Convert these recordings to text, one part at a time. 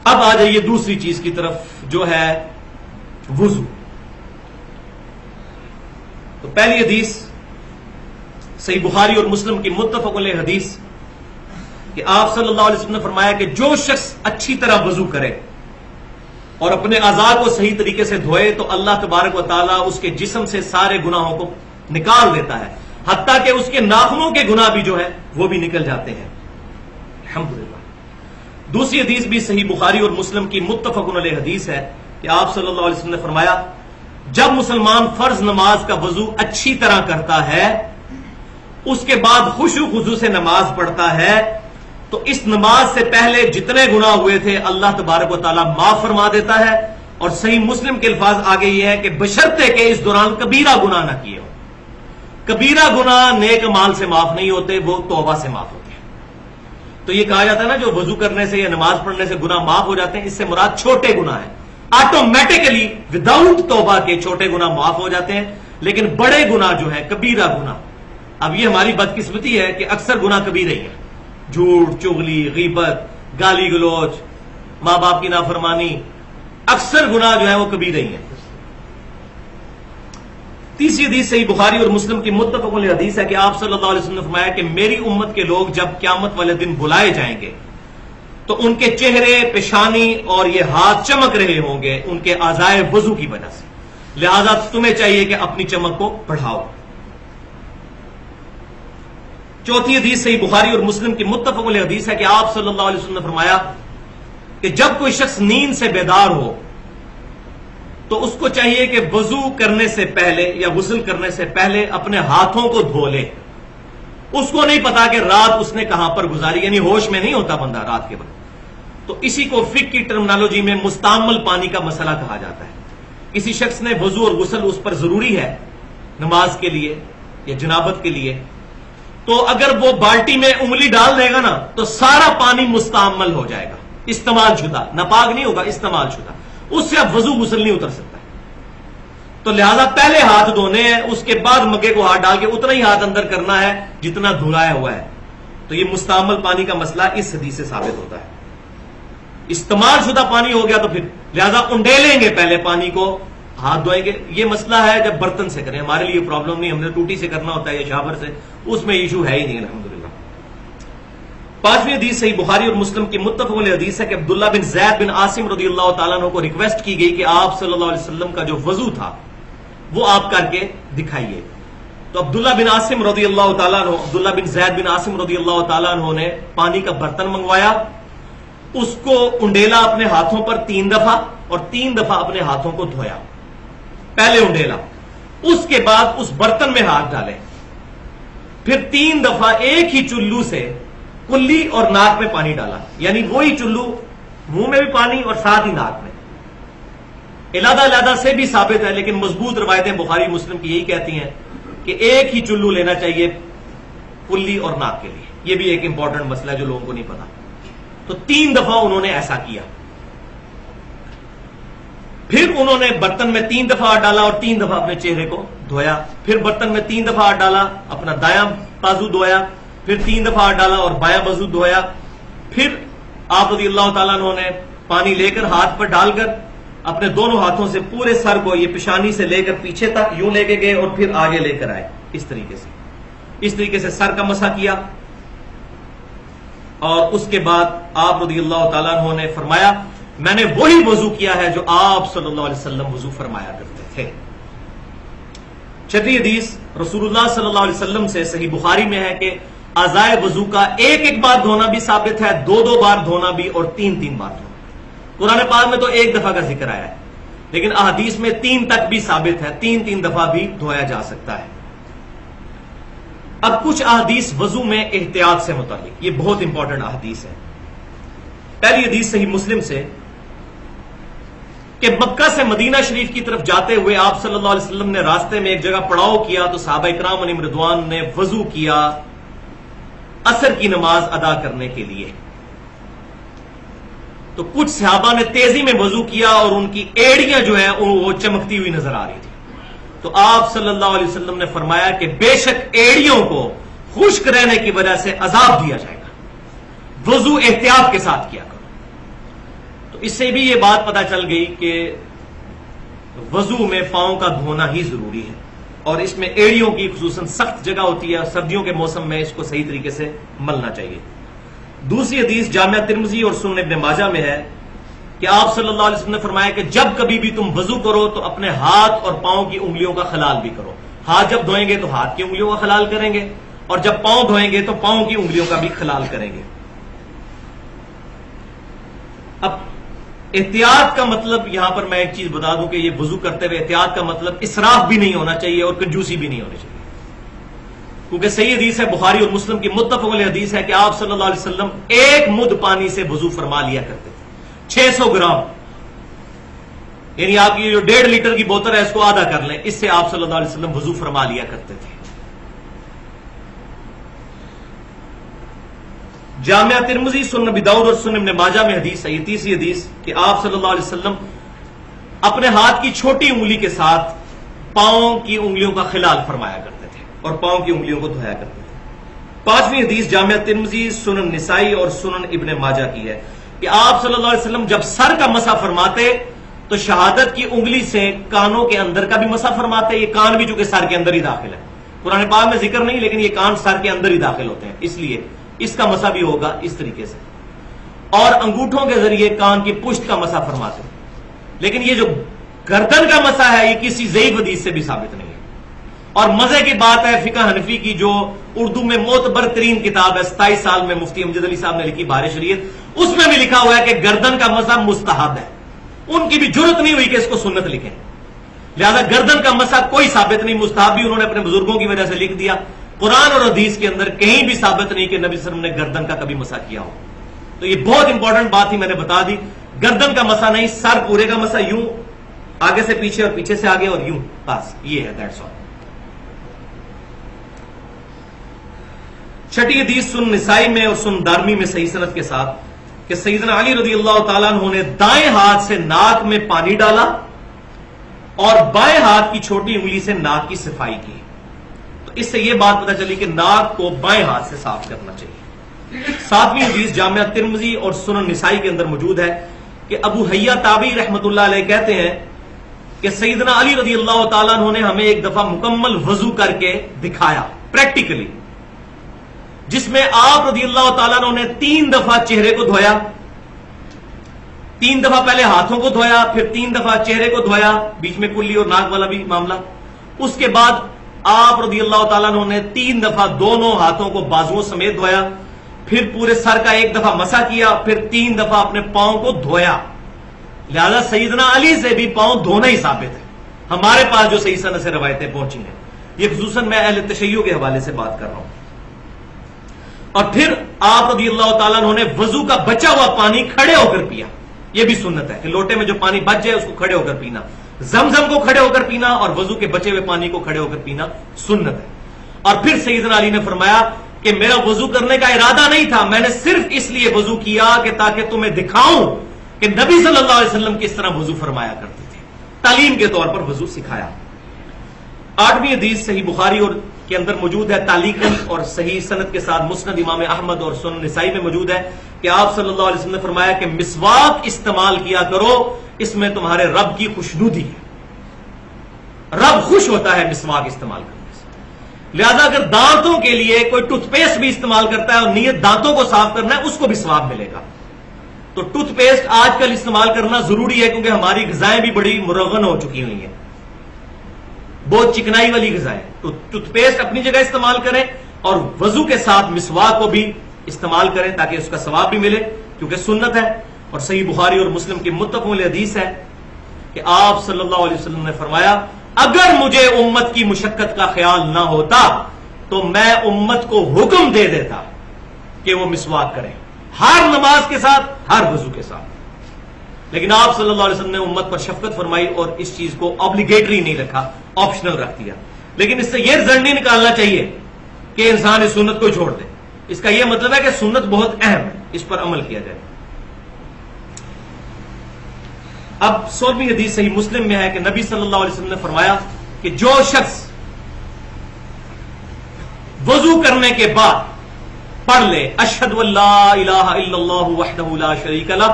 اب آ جائیے دوسری چیز کی طرف جو ہے وضو. تو پہلی حدیث صحیح بخاری اور مسلم کی متفق علیہ حدیث کہ آپ صلی اللہ علیہ وسلم نے فرمایا کہ جو شخص اچھی طرح وضو کرے اور اپنے اعضاء کو صحیح طریقے سے دھوئے تو اللہ تبارک و تعالیٰ اس کے جسم سے سارے گناہوں کو نکال دیتا ہے، حتیٰ کہ اس کے ناخنوں کے گناہ بھی جو ہے وہ بھی نکل جاتے ہیں. الحمدللہ. دوسری حدیث بھی صحیح بخاری اور مسلم کی متفق علیہ حدیث ہے کہ آپ صلی اللہ علیہ وسلم نے فرمایا جب مسلمان فرض نماز کا وضو اچھی طرح کرتا ہے، اس کے بعد خشوع خضوع سے نماز پڑھتا ہے، تو اس نماز سے پہلے جتنے گناہ ہوئے تھے اللہ تبارک و تعالیٰ معاف فرما دیتا ہے. اور صحیح مسلم کے الفاظ آگے یہ ہے کہ بشرطے کہ اس دوران کبیرہ گناہ نہ کیے ہو. کبیرہ گناہ نیک مال سے معاف نہیں ہوتے، وہ توبہ سے معاف ہوتے ہیں. تو یہ کہا جاتا ہے نا جو وضو کرنے سے یا نماز پڑھنے سے گناہ معاف ہو جاتے ہیں، اس سے مراد چھوٹے گناہ ہیں. آٹومیٹکلی وداؤٹ توبہ کے چھوٹے گناہ معاف ہو جاتے ہیں، لیکن بڑے گناہ جو ہیں کبیرہ گناہ، اب یہ ہماری بدقسمتی ہے کہ اکثر گناہ کبیرہ ہی ہیں. جھوٹ، چغلی، غیبت، گالی گلوچ، ماں باپ کی نافرمانی، اکثر گناہ جو ہے وہ کبیرہ ہی ہیں. تیسری حدیث صحیح بخاری اور مسلم کی متفق علیہ حدیث ہے کہ آپ صلی اللہ علیہ وسلم نے فرمایا کہ میری امت کے لوگ جب قیامت والے دن بلائے جائیں گے تو ان کے چہرے، پیشانی اور یہ ہاتھ چمک رہے ہوں گے ان کے اعضائے وضو کی وجہ سے، لہذا تمہیں چاہیے کہ اپنی چمک کو بڑھاؤ. چوتھی حدیث صحیح بخاری اور مسلم کی متفق علیہ حدیث ہے کہ آپ صلی اللہ علیہ وسلم نے فرمایا کہ جب کوئی شخص نیند سے بیدار ہو تو اس کو چاہیے کہ وضو کرنے سے پہلے یا غسل کرنے سے پہلے اپنے ہاتھوں کو دھو لے. اس کو نہیں پتا کہ رات اس نے کہاں پر گزاری، یعنی ہوش میں نہیں ہوتا بندہ رات کے وقت. تو اسی کو فقہ کی ٹرمنالوجی میں مستعمل پانی کا مسئلہ کہا جاتا ہے. کسی شخص نے وضو اور غسل اس پر ضروری ہے نماز کے لیے یا جنابت کے لیے، تو اگر وہ بالٹی میں انگلی ڈال دے گا نا تو سارا پانی مستعمل ہو جائے گا، استعمال شدہ، ناپاک نہیں ہوگا، استعمال شدہ. اس سے اب وضو غسل نہیں اتر سکتا. تو لہذا پہلے ہاتھ دھونے ہیں، اس کے بعد مگے کو ہاتھ ڈال کے اتنا ہی ہاتھ اندر کرنا ہے جتنا دھلایا ہوا ہے. تو یہ مستعمل پانی کا مسئلہ اس حدیث سے ثابت ہوتا ہے. استعمال شدہ پانی ہو گیا تو پھر لہذا انڈیلیں گے پہلے پانی کو، ہاتھ دھوئیں گے. یہ مسئلہ ہے جب برتن سے کریں، ہمارے لیے پرابلم نہیں، ہم نے ٹوٹی سے کرنا ہوتا ہے یا شاور سے، اس میں ایشو ہے ہی نہیں الحمدللہ. پانچویں حدیث صحیح بخاری اور مسلم کی متفق علیہ حدیث ہے کہ عبداللہ بن زید بن عاصم رضی اللہ تعالیٰ عنہ کو ریکویسٹ کی گئی کہ آپ صلی اللہ علیہ وسلم کا جو وضو تھا وہ آپ کر کے دکھائیے. تو عبداللہ بن عاصم رضی اللہ تعالیٰ عنہ، عبداللہ بن زید بن عاصم رضی اللہ تعالیٰ عنہ نے پانی کا برتن منگوایا، اس کو انڈیلا اپنے ہاتھوں پر 3 دفعہ اور 3 دفعہ اپنے ہاتھوں کو دھویا. پہلے انڈیلا، اس کے بعد اس برتن میں ہاتھ ڈالے، پھر 3 دفعہ ایک ہی چلو سے کلی اور ناک میں پانی ڈالا، یعنی وہی چلو منہ میں بھی پانی اور ساتھ ہی ناک میں. علیحدہ علیحدہ سے بھی ثابت ہے، لیکن مضبوط روایتیں بخاری مسلم کی یہی کہتی ہیں کہ ایک ہی چلو لینا چاہیے کلی اور ناک کے لیے. یہ بھی ایک امپورٹنٹ مسئلہ ہے جو لوگوں کو نہیں پتا. تو 3 دفعہ انہوں نے ایسا کیا، پھر انہوں نے برتن میں 3 دفعہ ہاتھ ڈالا اور 3 دفعہ اپنے چہرے کو دھویا، پھر برتن میں 3 دفعہ ہاتھ ڈالا، اپنا دایاں بازو دھویا، پھر 3 دفعہ ہاتھ ڈالا اور بایاں بازو دھویا. پھر آپ رضی اللہ تعالیٰ عنہ نے پانی لے کر ہاتھ پر ڈال کر اپنے دونوں ہاتھوں سے پورے سر کو یہ پیشانی سے لے کر پیچھے تک یوں لے کے گئے اور پھر آگے لے کر آئے. اس طریقے سے سر کا مسح کیا. اور اس کے بعد آپ رضی اللہ تعالیٰ عنہ نے فرمایا میں نے وہی وضو کیا ہے جو آپ صلی اللہ علیہ وسلم وضو فرمایا کرتے تھے. چھٹی حدیث رسول اللہ صلی اللہ علیہ وسلم سے صحیح بخاری میں ہے کہ اعضائے وضو کا ایک بار دھونا بھی ثابت ہے، 2 بار دھونا بھی اور 3 بار دھونا. قرآن پاک میں تو 1 دفعہ کا ذکر آیا ہے، لیکن احادیث میں 3 تک بھی ثابت ہے، 3 دفعہ بھی دھویا جا سکتا ہے. اب کچھ احادیث وضو میں احتیاط سے متعلق، یہ بہت امپورٹنٹ احادیث ہے. پہلی حدیث صحیح مسلم سے کہ مکہ سے مدینہ شریف کی طرف جاتے ہوئے آپ صلی اللہ علیہ وسلم نے راستے میں ایک جگہ پڑاؤ کیا تو صحابہ کرام علیہم رضوان نے وضو کیا عصر کی نماز ادا کرنے کے لیے. تو کچھ صحابہ نے تیزی میں وضو کیا اور ان کی ایڑیاں جو ہیں وہ چمکتی ہوئی نظر آ رہی تھی. تو آپ صلی اللہ علیہ وسلم نے فرمایا کہ بے شک ایڑیوں کو خشک رہنے کی وجہ سے عذاب دیا جائے گا، وضو احتیاط کے ساتھ کیا کرو. تو اس سے بھی یہ بات پتہ چل گئی کہ وضو میں پاؤں کا دھونا ہی ضروری ہے، اور اس میں ایڑیوں کی خصوصاً سخت جگہ ہوتی ہے، سردیوں کے موسم میں اس کو صحیح طریقے سے ملنا چاہیے۔ دوسری حدیث جامعہ ترمذی اور سنن ابن ماجہ میں ہے کہ آپ صلی اللہ علیہ وسلم نے فرمایا کہ جب کبھی بھی تم وضو کرو تو اپنے ہاتھ اور پاؤں کی انگلیوں کا خلال بھی کرو۔ ہاتھ جب دھوئیں گے تو ہاتھ کی انگلیوں کا خلال کریں گے، اور جب پاؤں دھوئیں گے تو پاؤں کی انگلیوں کا بھی خلال کریں گے۔ اب احتیاط کا مطلب یہاں پر میں ایک چیز بتا دوں کہ یہ وضو کرتے ہوئے احتیاط کا مطلب اسراف بھی نہیں ہونا چاہیے اور کنجوسی بھی نہیں ہونی چاہیے، کیونکہ صحیح حدیث ہے، بخاری اور مسلم کی متفق علیہ حدیث ہے کہ آپ صلی اللہ علیہ وسلم ایک مد پانی سے وضو فرما لیا کرتے تھے، 600 گرام، یعنی آپ کی جو 1.5 لیٹر کی بوتل ہے اس کو آدھا کر لیں، اس سے آپ صلی اللہ علیہ وسلم وضو فرما لیا کرتے تھے۔ جامعہ ترمذی، سنن ابی داؤد اور سنن ابن ماجہ میں حدیث ہے، یہ تیسری حدیث، کہ آپ صلی اللہ علیہ وسلم اپنے ہاتھ کی چھوٹی انگلی کے ساتھ پاؤں کی انگلیوں کا خلال فرمایا کرتے تھے اور پاؤں کی انگلیوں کو دھویا کرتے تھے۔ پانچویں حدیث جامعہ ترمذی، سنن نسائی اور سنن ابن ماجہ کی ہے کہ آپ صلی اللہ علیہ وسلم جب سر کا مسح فرماتے تو شہادت کی انگلی سے کانوں کے اندر کا بھی مسح فرماتے، یہ کان بھی چونکہ سر کے اندر ہی داخل ہے، قرآن پاک میں ذکر نہیں لیکن یہ کان سر کے اندر ہی داخل ہوتے ہیں، اس لیے اس کا مسح بھی ہوگا اس طریقے سے، اور انگوٹھوں کے ذریعے کان کی پشت کا مسح فرماتے ہیں۔ لیکن یہ جو گردن کا مسح ہے یہ کسی ضعیف حدیث سے بھی ثابت نہیں ہے، اور مزے کی بات ہے فقہ حنفی کی جو اردو میں معتبر ترین کتاب ہے، 27 سال میں مفتی امجد علی صاحب نے لکھی بہار شریعت، اس میں بھی لکھا ہوا ہے کہ گردن کا مسح مستحب ہے، ان کی بھی جرت نہیں ہوئی کہ اس کو سنت لکھیں، لہذا گردن کا مسح کوئی ثابت نہیں، مستحب بھی انہوں نے اپنے بزرگوں کی وجہ سے لکھ دیا، قرآن اور حدیث کے اندر کہیں بھی ثابت نہیں کہ نبی صلی اللہ علیہ وسلم نے گردن کا کبھی مسح کیا ہو۔ تو یہ بہت امپورٹنٹ بات ہی میں نے بتا دی، گردن کا مسح نہیں، سر پورے کا مسح، یوں آگے سے پیچھے اور پیچھے سے آگے اور یوں، بس یہ ہے، دیٹس آل۔ چھٹی حدیث سنن نسائی میں اور سنن دارمی میں صحیح سند کے ساتھ کہ سیدنا علی رضی اللہ تعالیٰ عنہ نے دائیں ہاتھ سے ناک میں پانی ڈالا اور بائیں ہاتھ کی چھوٹی انگلی سے ناک کی صفائی کی، تو اس سے یہ بات پتہ چلی کہ ناک کو بائیں ہاتھ سے صاف کرنا چاہیے۔ ساتویں حدیث جامعہ ترمذی اور سنن نسائی کے اندر موجود ہے کہ ابو حیا تابعی رحمۃ اللہ علیہ کہتے ہیں کہ سیدنا علی رضی اللہ تعالیٰ عنہ نے ہمیں ایک دفعہ مکمل وضو کر کے دکھایا پریکٹیکلی، جس میں آپ رضی اللہ تعالیٰ عنہ نے 3 دفعہ چہرے کو دھویا، 3 دفعہ پہلے ہاتھوں کو دھویا، پھر 3 دفعہ چہرے کو دھویا، بیچ میں کلی اور ناک والا بھی معاملہ، اس کے بعد آپ رضی اللہ تعالیٰ عنہ نے 3 دفعہ دونوں ہاتھوں کو بازوؤں سمیت دھویا، پھر پورے سر کا 1 دفعہ مسح کیا، پھر 3 دفعہ اپنے پاؤں کو دھویا، لہذا سیدنا علی سے بھی پاؤں دھونا ہی ثابت ہے، ہمارے پاس جو صحیح سند سے روایتیں پہنچی ہیں، یہ خصوصاً میں اہل تشیع کے حوالے سے بات کر رہا ہوں۔ اور پھر آپ رضی اللہ تعالیٰ عنہ نے وضو کا بچا ہوا پانی کھڑے ہو کر پیا، یہ بھی سنت ہے کہ لوٹے میں جو پانی بچ جائے اس کو کھڑے ہو کر پینا، زمزم کو کھڑے ہو کر پینا اور وضو کے بچے ہوئے پانی کو کھڑے ہو کر پینا سنت ہے۔ اور پھر سیدنا علی نے فرمایا کہ میرا وضو کرنے کا ارادہ نہیں تھا، میں نے صرف اس لیے وضو کیا کہ تاکہ تمہیں دکھاؤں کہ نبی صلی اللہ علیہ وسلم کس طرح وضو فرمایا کرتے تھے، تعلیم کے طور پر وضو سکھایا۔ 8ویں حدیث صحیح بخاری اور کے اندر موجود ہے تعلیقاً اور صحیح سند کے ساتھ، مسند امام احمد اور سنن نسائی میں موجود ہے کہ آپ صلی اللہ علیہ وسلم نے فرمایا کہ مسواک استعمال کیا کرو، اس میں تمہارے رب کی خوشنودی ہے، رب خوش ہوتا ہے مسواک استعمال کرنے سے، لہذا اگر دانتوں کے لیے کوئی ٹوتھ پیسٹ بھی استعمال کرتا ہے اور نیت دانتوں کو صاف کرنا ہے اس کو بھی ثواب ملے گا۔ تو ٹوتھ پیسٹ آج کل استعمال کرنا ضروری ہے کیونکہ ہماری غذائیں بھی بڑی مرغن ہو چکی ہوئی ہیں، بہت چکنائی والی غذائیں، تو ٹوتھ پیسٹ اپنی جگہ استعمال کریں اور وضو کے ساتھ مسواک کو بھی استعمال کریں تاکہ اس کا ثواب بھی ملے کیونکہ سنت ہے۔ اور صحیح بخاری اور مسلم کی متفق علیہ حدیث ہے کہ آپ صلی اللہ علیہ وسلم نے فرمایا اگر مجھے امت کی مشقت کا خیال نہ ہوتا تو میں امت کو حکم دے دیتا کہ وہ مسواک کریں ہر نماز کے ساتھ، ہر وضو کے ساتھ، لیکن آپ صلی اللہ علیہ وسلم نے امت پر شفقت فرمائی اور اس چیز کو obligatory نہیں رکھا، آپشنل رکھ دیا۔ لیکن اس سے یہ رزلٹ نہیں نکالنا چاہیے کہ انسان اس سنت کو چھوڑ دے، اس کا یہ مطلب ہے کہ سنت بہت اہم ہے، اس پر عمل کیا جائے۔ اب 16ویں حدیث صحیح مسلم میں ہے کہ نبی صلی اللہ علیہ وسلم نے فرمایا کہ جو شخص وضو کرنے کے بعد پڑھ لے اشہد ان لا الہ الا اللہ وحدہ لا شریک لہ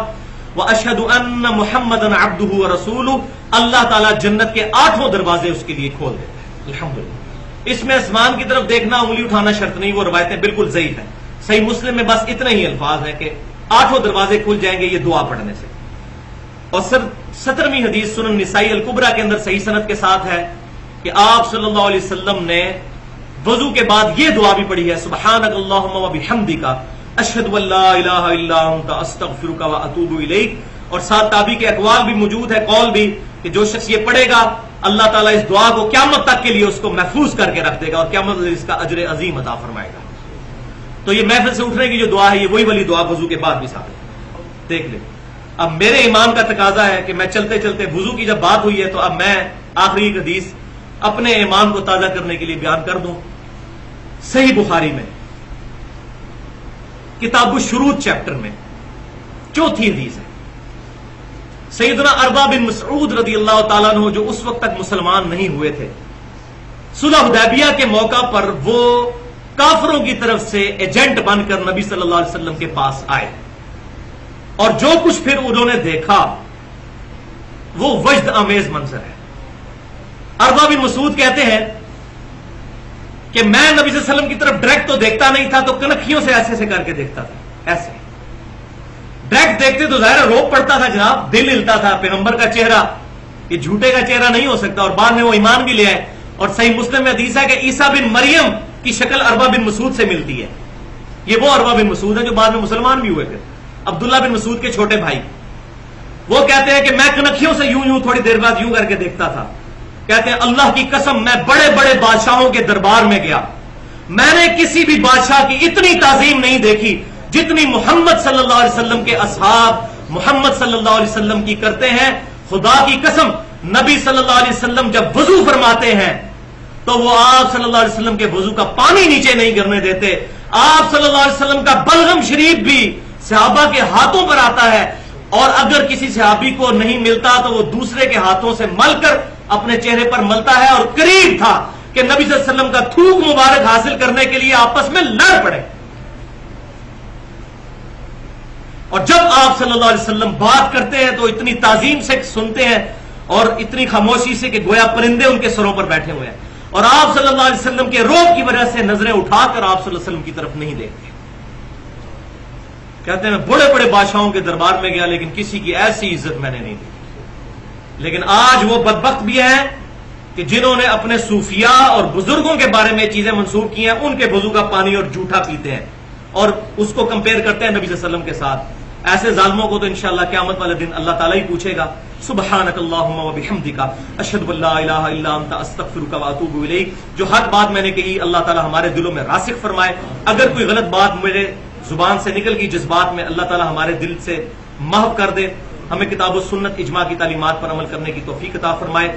واشهد ان محمدن عبدہ ورسولہ، اللہ تعالیٰ جنت کے 8 دروازے اس کے لیے کھول دیتا ہے۔ الحمدللہ۔ اس میں آسمان کی طرف دیکھنا، انگلی اٹھانا شرط نہیں، وہ روایتیں بالکل ضعیف ہیں۔ صحیح مسلم میں بس اتنے ہی الفاظ ہیں کہ 8 دروازے کھل جائیں گے یہ دعا پڑھنے سے۔ اور 17ویں حدیث سنن نسائی الکبریٰ کے اندر صحیح سند کے ساتھ ہے کہ آپ صلی اللہ علیہ وسلم نے وضو کے بعد یہ دعا بھی پڑھی ہے، سبحانک اللہم وبحمدک اشہد ان لا الہ الا انت استغفرک واتوب الیک۔ اور ساتھ تابعی کے اقوال بھی موجود ہے، قول بھی، کہ جو شخص یہ پڑھے گا اللہ تعالیٰ اس دعا کو قیامت تک کے لیے اس کو محفوظ کر کے رکھ دے گا اور قیامت اس کا اجر عظیم عطا فرمائے گا۔ تو یہ محفل سے اٹھنے کی جو دعا ہے یہ وہی والی دعا وضو کے بعد بھی ثابت ہے، دیکھ لیں۔ اب میرے ایمان کا تقاضا ہے کہ میں چلتے چلتے وضو کی جب بات ہوئی ہے تو اب میں آخری ایک حدیث اپنے ایمان کو تازہ کرنے کے لیے بیان کر دوں۔ صحیح بخاری میں کتاب الشروط چیپٹر میں 4تھی حدیث ہے۔ سیدنا اربا بن مسعود رضی اللہ تعالیٰ عنہ جو اس وقت تک مسلمان نہیں ہوئے تھے، صلح حدیبیہ کے موقع پر وہ کافروں کی طرف سے ایجنٹ بن کر نبی صلی اللہ علیہ وسلم کے پاس آئے، اور جو کچھ پھر انہوں نے دیکھا وہ وجد آمیز منظر ہے۔ اربا بن مسعود کہتے ہیں کہ میں نبی صلی اللہ علیہ وسلم کی طرف ڈائریکٹ تو دیکھتا نہیں تھا، تو کنکھیوں سے ایسے کر کے دیکھتا تھا، ایسے ڈائریکٹ دیکھتے تو ظاہر روپ پڑتا تھا جناب، دل ہلتا تھا، پیغمبر کا چہرہ یہ جھوٹے کا چہرہ نہیں ہو سکتا، اور بعد میں وہ ایمان بھی لے آئے۔ اور صحیح مسلم میں حدیث ہے کہ عیسیٰ بن مریم کی شکل اربا بن مسعود سے ملتی ہے، یہ وہ اربا بن مسعود ہیں جو بعد میں مسلمان بھی ہوئے پھر، عبداللہ بن مسعود کے چھوٹے بھائی۔ وہ کہتے ہیں کہ میں کنکھیوں سے یوں تھوڑی دیر بعد یوں کر کے دیکھتا تھا، کہتے ہیں اللہ کی قسم میں بڑے بڑے بادشاہوں کے دربار میں گیا، میں نے کسی بھی بادشاہ کی اتنی تعظیم نہیں دیکھی جتنی محمد صلی اللہ علیہ وسلم کے اصحاب محمد صلی اللہ علیہ وسلم کی کرتے ہیں۔ خدا کی قسم نبی صلی اللہ علیہ وسلم جب وضو فرماتے ہیں تو وہ آپ صلی اللہ علیہ وسلم کے وضو کا پانی نیچے نہیں گرنے دیتے، آپ صلی اللہ علیہ وسلم کا بلغم شریف بھی صحابہ کے ہاتھوں پر آتا ہے، اور اگر کسی صحابی کو نہیں ملتا تو وہ دوسرے کے ہاتھوں سے مل کر اپنے چہرے پر ملتا ہے، اور قریب تھا کہ نبی صلی اللہ علیہ وسلم کا تھوک مبارک حاصل کرنے کے لیے آپس میں لڑ پڑے۔ اور جب آپ صلی اللہ علیہ وسلم بات کرتے ہیں تو اتنی تعظیم سے سنتے ہیں اور اتنی خاموشی سے کہ گویا پرندے ان کے سروں پر بیٹھے ہوئے ہیں، اور آپ صلی اللہ علیہ وسلم کے روب کی وجہ سے نظریں اٹھا کر آپ صلی اللہ علیہ وسلم کی طرف نہیں دیکھتے۔ کہتے ہیں میں بڑے بڑے بادشاہوں کے دربار میں گیا لیکن کسی کی ایسی عزت میں نے نہیں دیکھی۔ لیکن آج وہ بدبخت بھی ہیں کہ جنہوں نے اپنے صوفیاء اور بزرگوں کے بارے میں چیزیں منسوخ کی ہیں، ان کے وضو کا پانی اور جھوٹا پیتے ہیں اور اس کو کمپیئر کرتے ہیں نبی صلی اللہ علیہ وسلم کے ساتھ۔ ایسے ظالموں کو تو انشاءاللہ قیامت والے دن اللہ تعالیٰ ہی پوچھے گا، سبحانک اللہم وبحمدک اشہد ان لا الہ الا انت استغفرک واتوب الیک۔ جو حق بات میں نے کہی اللہ تعالیٰ ہمارے دلوں میں راسخ فرمائے، اگر کوئی غلط بات میرے زبان سے نکل گئی جذبات میں، اللہ تعالیٰ ہمارے دل سے محو کر دے، ہمیں کتاب و سنت اجماع کی تعلیمات پر عمل کرنے کی توفیق عطا فرمائے۔